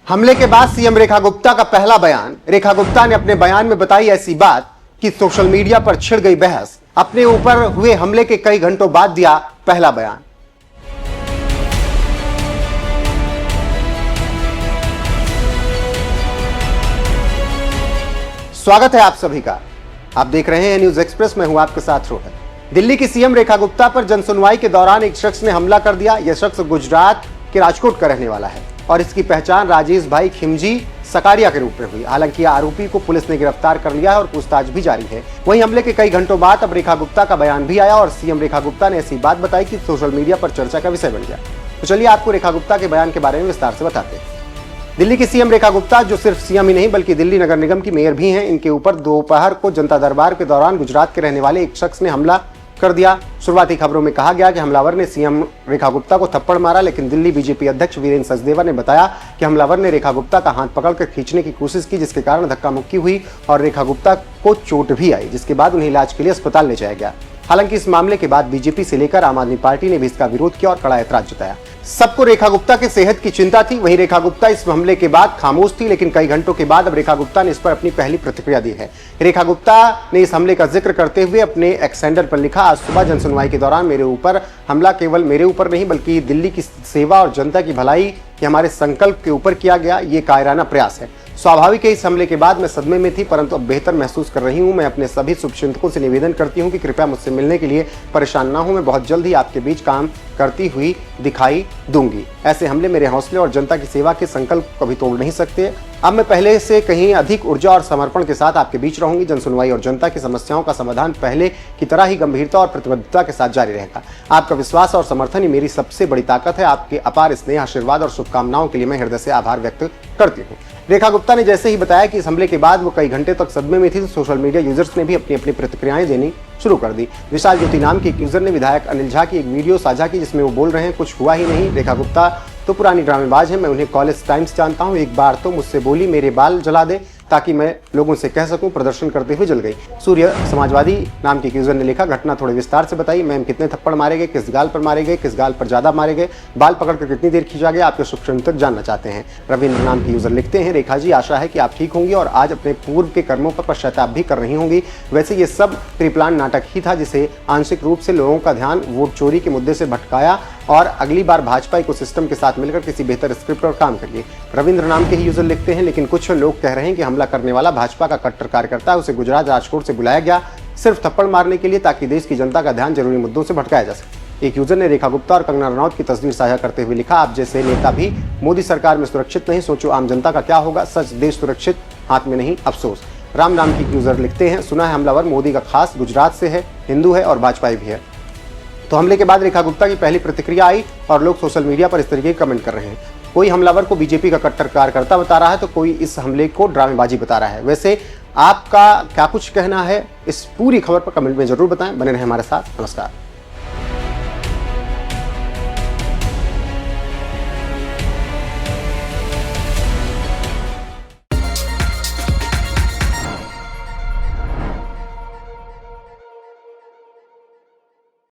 हमले के बाद सीएम रेखा गुप्ता का पहला बयान। रेखा गुप्ता ने अपने बयान में बताई ऐसी बात कि सोशल मीडिया पर छिड़ गई बहस। अपने ऊपर हुए हमले के कई घंटों बाद दिया पहला बयान। स्वागत है आप सभी का। आप देख रहे हैं न्यूज एक्सप्रेस, मैं हूं आपके साथ रोहित। दिल्ली की सीएम रेखा गुप्ता पर जनसुनवाई के दौरान एक शख्स ने हमला कर दिया। यह शख्स गुजरात के राजकोट का रहने वाला है और इसकी पहचान राजेश भाई खिमजी सकारिया के रूप में हुई। हालांकि आरोपी को पुलिस ने गिरफ्तार कर लिया है और पूछताछ भी जारी है। वहीं हमले के कई घंटों बाद अब रेखा गुप्ता का बयान भी आया और सीएम रेखा गुप्ता ने ऐसी बात बताई कि सोशल मीडिया पर चर्चा का विषय बन गया। तो चलिए आपको रेखा गुप्ता के बयान के बारे में विस्तार से बताते हैं। दिल्ली की सीएम रेखा गुप्ता, जो सिर्फ सीएम ही नहीं बल्कि दिल्ली नगर निगम की मेयर भी हैं, इनके ऊपर दोपहर को जनता दरबार के दौरान गुजरात के रहने वाले एक शख्स ने हमला कर दिया। शुरुआती खबरों में कहा गया कि हमलावर ने सीएम रेखा गुप्ता को थप्पड़ मारा, लेकिन दिल्ली बीजेपी अध्यक्ष वीरेंद्र सचदेवा ने बताया कि हमलावर ने रेखा गुप्ता का हाथ पकड़कर खींचने की कोशिश की, जिसके कारण धक्का मुक्की हुई और रेखा गुप्ता को चोट भी आई, जिसके बाद उन्हें इलाज के लिए अस्पताल ले जाया गया। हालांकि इस मामले के बाद बीजेपी से लेकर आम आदमी पार्टी ने भी इसका विरोध किया और कड़ा ऐतराज जताया। सबको रेखा गुप्ता के सेहत की चिंता थी। वहीं रेखा गुप्ता इस हमले के बाद खामोश थी, लेकिन कई घंटों के बाद अब रेखा गुप्ता ने इस पर अपनी पहली प्रतिक्रिया दी है। रेखा गुप्ता ने इस हमले का जिक्र करते हुए अपने एक्सेंडर पर लिखा, आज सुबह जनसुनवाई के दौरान मेरे ऊपर हमला केवल मेरे ऊपर नहीं बल्कि दिल्ली की सेवा और जनता की भलाई के हमारे संकल्प के ऊपर किया गया ये कायराना प्रयास है। स्वाभाविक है, इस हमले के बाद मैं सदमे में थी, परंतु अब बेहतर महसूस कर रही हूं। मैं अपने सभी शुभचिंतकों से निवेदन करती हूं कि कृपया मुझसे मिलने के लिए परेशान ना हो। मैं बहुत जल्द ही आपके बीच काम करती हुई दिखाई दूंगी। ऐसे हमले मेरे हौसले और जनता की सेवा के संकल्प को कभी तोड़ नहीं सकते। अब मैं पहले से कहीं अधिक ऊर्जा और समर्पण के साथ आपके बीच रहूंगी। जनसुनवाई और जनता की समस्याओं का समाधान पहले की तरह ही गंभीरता और प्रतिबद्धता के साथ जारी रहेगा। आपका विश्वास और समर्थन ही मेरी सबसे बड़ी ताकत है। आपके अपार स्नेह, आशीर्वाद और शुभकामनाओं के लिए मैं हृदय से आभार व्यक्त करती हूँ। रेखा गुप्ता ने जैसे ही बताया कि इस हमले के बाद वो कई घंटे तक सदमे में थी, तो सोशल मीडिया यूजर्स ने भी अपनी अपनी प्रतिक्रियाएं देनी शुरू कर दी। विशाल ज्योति नाम के एक यूजर ने विधायक अनिल झा की एक वीडियो साझा की, जिसमें वो बोल रहे हैं, कुछ हुआ ही नहीं, रेखा गुप्ता तो पुरानी ड्रामेबाज है, मैं उन्हें कॉलेज टाइम से जानता हूँ। एक बार तो मुझसे बोली मेरे बाल जला दे ताकि मैं लोगों से कह सकूं प्रदर्शन करते हुए जल गई। सूर्य समाजवादी नाम के यूजर ने लिखा, घटना थोड़े विस्तार से बताई। मैम कितने थप्पड़ मारे गए, किस गाल पर मारे गए, किस गाल पर ज्यादा मारे गए, बाल पकड़कर कितनी देर खींचा गया, आपके शुभचिंतक जानना चाहते हैं। रविंद्र नाम के यूजर लिखते हैं, रेखा जी आशा है कि आप ठीक होंगी और आज अपने पूर्व के कर्मों पर पश्चाताप भी कर रही होंगी। वैसे ये सब प्री प्लान नाटक ही था, जिसे आंशिक रूप से लोगों का ध्यान वोट चोरी के मुद्दे से भटकाया और अगली बार भाजपा इकोसिस्टम के साथ मिलकर किसी बेहतर स्क्रिप्ट पर काम करिए। रविंद्र नाम के ही यूजर लिखते हैं, लेकिन कुछ लोग कह रहे हैं कि हमला करने वाला भाजपा का कट्टर कार्यकर्ता है, उसे गुजरात राजकोट से बुलाया गया सिर्फ थप्पड़ मारने के लिए, ताकि देश की जनता का ध्यान जरूरी मुद्दों से भटकाया जा सके। एक यूजर ने रेखा गुप्ता और कंगना रनौत की तस्वीर साझा करते हुए लिखा, आप जैसे नेता भी मोदी सरकार में सुरक्षित नहीं, सोचो आम जनता का क्या होगा। सच देश सुरक्षित हाथ में नहीं, अफसोस। राम नाम की यूजर लिखते हैं, सुना है हमलावर मोदी का खास, गुजरात से है, हिंदू है और भाजपाई भी है। तो हमले के बाद रेखा गुप्ता की पहली प्रतिक्रिया आई और लोग सोशल मीडिया पर इस तरीके के कमेंट कर रहे हैं। कोई हमलावर को बीजेपी का कट्टर कार्यकर्ता बता रहा है, तो कोई इस हमले को ड्रामेबाजी बता रहा है। वैसे आपका क्या कुछ कहना है, इस पूरी खबर पर कमेंट में जरूर बताएं। बने रहें हमारे साथ। नमस्कार।